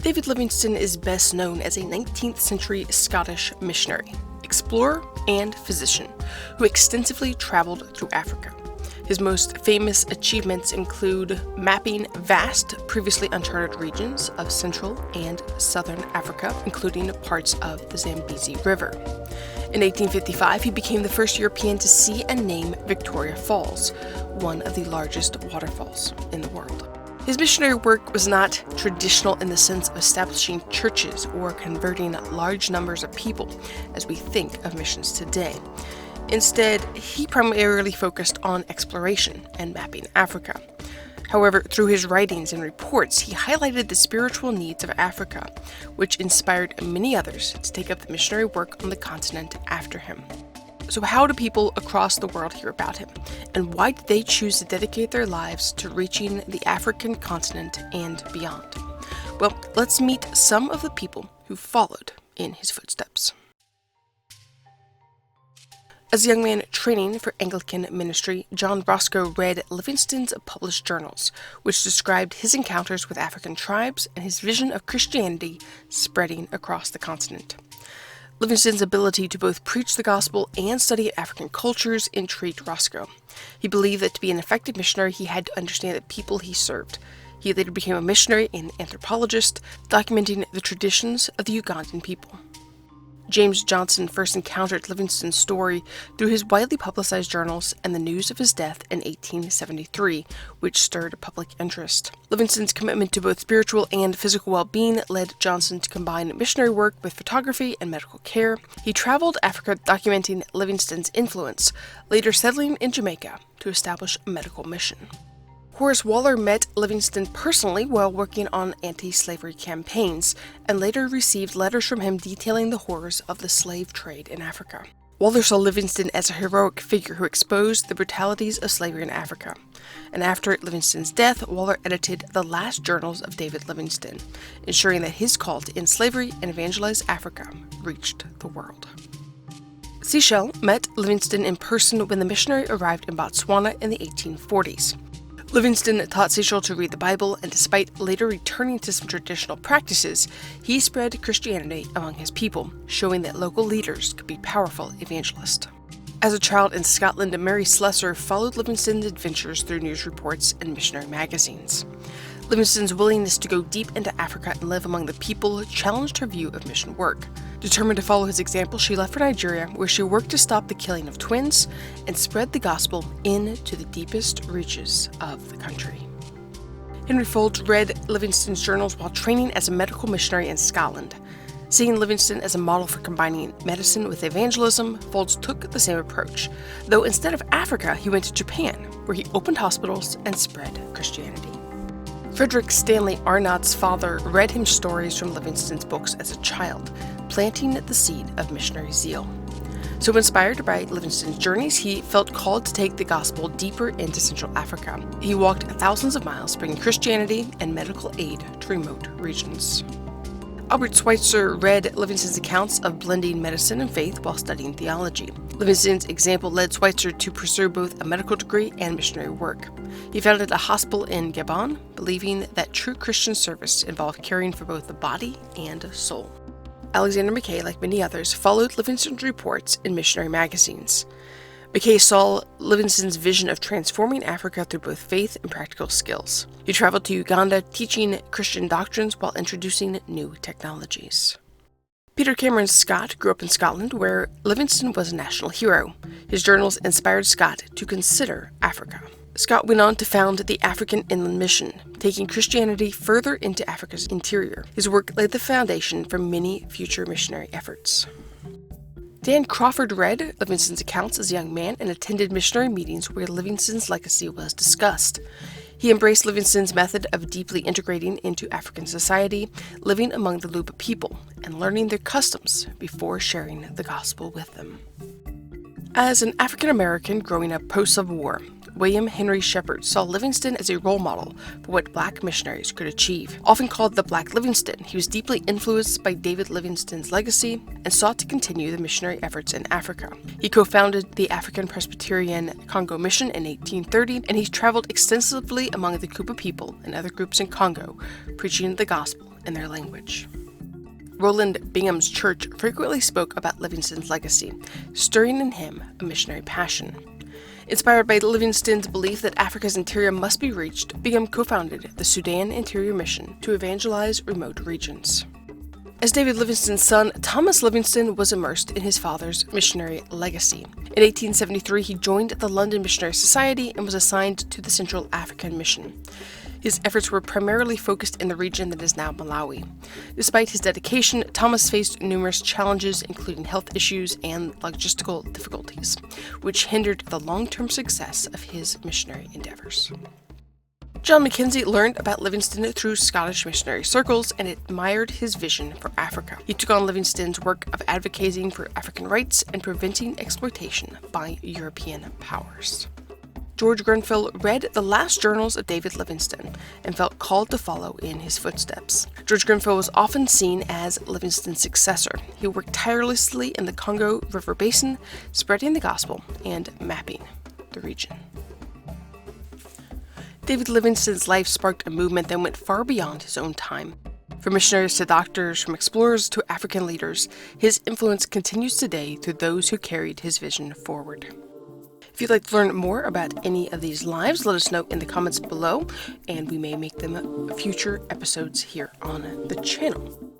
David Livingstone is best known as a 19th century Scottish missionary, explorer, and physician who extensively traveled through Africa. His most famous achievements include mapping vast, previously uncharted regions of Central and Southern Africa, including parts of the Zambezi River. In 1855, he became the first European to see and name Victoria Falls, one of the largest waterfalls in the world. His missionary work was not traditional in the sense of establishing churches or converting large numbers of people, as we think of missions today. Instead, he primarily focused on exploration and mapping Africa. However, through his writings and reports, he highlighted the spiritual needs of Africa, which inspired many others to take up the missionary work on the continent after him. So how do people across the world hear about him? And why did they choose to dedicate their lives to reaching the African continent and beyond? Well, let's meet some of the people who followed in his footsteps. As a young man training for Anglican ministry, John Roscoe read Livingstone's published journals, which described his encounters with African tribes and his vision of Christianity spreading across the continent. Livingstone's ability to both preach the gospel and study African cultures intrigued Roscoe. He believed that to be an effective missionary, he had to understand the people he served. He later became a missionary and anthropologist, documenting the traditions of the Ugandan people. James Johnson first encountered Livingstone's story through his widely publicized journals and the news of his death in 1873, which stirred public interest. Livingstone's commitment to both spiritual and physical well-being led Johnson to combine missionary work with photography and medical care. He traveled Africa documenting Livingstone's influence, later settling in Jamaica to establish a medical mission. Horace Waller met Livingstone personally while working on anti-slavery campaigns, and later received letters from him detailing the horrors of the slave trade in Africa. Waller saw Livingstone as a heroic figure who exposed the brutalities of slavery in Africa. And after Livingstone's death, Waller edited the last journals of David Livingstone, ensuring that his call to end slavery and evangelize Africa reached the world. Cecil met Livingstone in person when the missionary arrived in Botswana in the 1840s. Livingstone taught Cecil to read the Bible, and despite later returning to some traditional practices, he spread Christianity among his people, showing that local leaders could be powerful evangelists. As a child in Scotland, Mary Slessor followed Livingstone's adventures through news reports and missionary magazines. Livingstone's willingness to go deep into Africa and live among the people challenged her view of mission work. Determined to follow his example, she left for Nigeria, where she worked to stop the killing of twins and spread the gospel into the deepest reaches of the country. Henry Folds read Livingstone's journals while training as a medical missionary in Scotland. Seeing Livingstone as a model for combining medicine with evangelism, Folds took the same approach, though instead of Africa, he went to Japan, where he opened hospitals and spread Christianity. Frederick Stanley Arnott's father read him stories from Livingstone's books as a child, planting the seed of missionary zeal. So inspired by Livingstone's journeys, he felt called to take the gospel deeper into Central Africa. He walked thousands of miles, bringing Christianity and medical aid to remote regions. Albert Schweitzer read Livingstone's accounts of blending medicine and faith while studying theology. Livingstone's example led Schweitzer to pursue both a medical degree and missionary work. He founded a hospital in Gabon, believing that true Christian service involved caring for both the body and soul. Alexander Mackay, like many others, followed Livingstone's reports in missionary magazines. Mackay saw Livingstone's vision of transforming Africa through both faith and practical skills. He traveled to Uganda teaching Christian doctrines while introducing new technologies. Peter Cameron Scott grew up in Scotland, where Livingstone was a national hero. His journals inspired Scott to consider Africa. Scott went on to found the African Inland Mission, taking Christianity further into Africa's interior. His work laid the foundation for many future missionary efforts. Dan Crawford read Livingstone's accounts as a young man and attended missionary meetings where Livingstone's legacy was discussed. He embraced Livingstone's method of deeply integrating into African society, living among the Luba people, and learning their customs before sharing the gospel with them. As an African American growing up post-Civil War, William Henry Shepard saw Livingstone as a role model for what Black missionaries could achieve. Often called the Black Livingstone, he was deeply influenced by David Livingstone's legacy and sought to continue the missionary efforts in Africa. He co-founded the African Presbyterian Congo Mission in 1830, and he traveled extensively among the Kuba people and other groups in Congo, preaching the gospel and their language. Roland Bingham's church frequently spoke about Livingstone's legacy, stirring in him a missionary passion. Inspired by Livingstone's belief that Africa's interior must be reached, Bingham co-founded the Sudan Interior Mission to evangelize remote regions. As David Livingstone's son, Thomas Livingstone was immersed in his father's missionary legacy. In 1873, he joined the London Missionary Society and was assigned to the Central African Mission. His efforts were primarily focused in the region that is now Malawi. Despite his dedication, Thomas faced numerous challenges, including health issues and logistical difficulties, which hindered the long-term success of his missionary endeavors. John Mackenzie learned about Livingstone through Scottish missionary circles and admired his vision for Africa. He took on Livingstone's work of advocating for African rights and preventing exploitation by European powers. George Grenfell read the last journals of David Livingstone and felt called to follow in his footsteps. George Grenfell was often seen as Livingstone's successor. He worked tirelessly in the Congo River Basin, spreading the gospel and mapping the region. David Livingstone's life sparked a movement that went far beyond his own time. From missionaries to doctors, from explorers to African leaders, his influence continues today through those who carried his vision forward. If you'd like to learn more about any of these lives, let us know in the comments below, and we may make them future episodes here on the channel.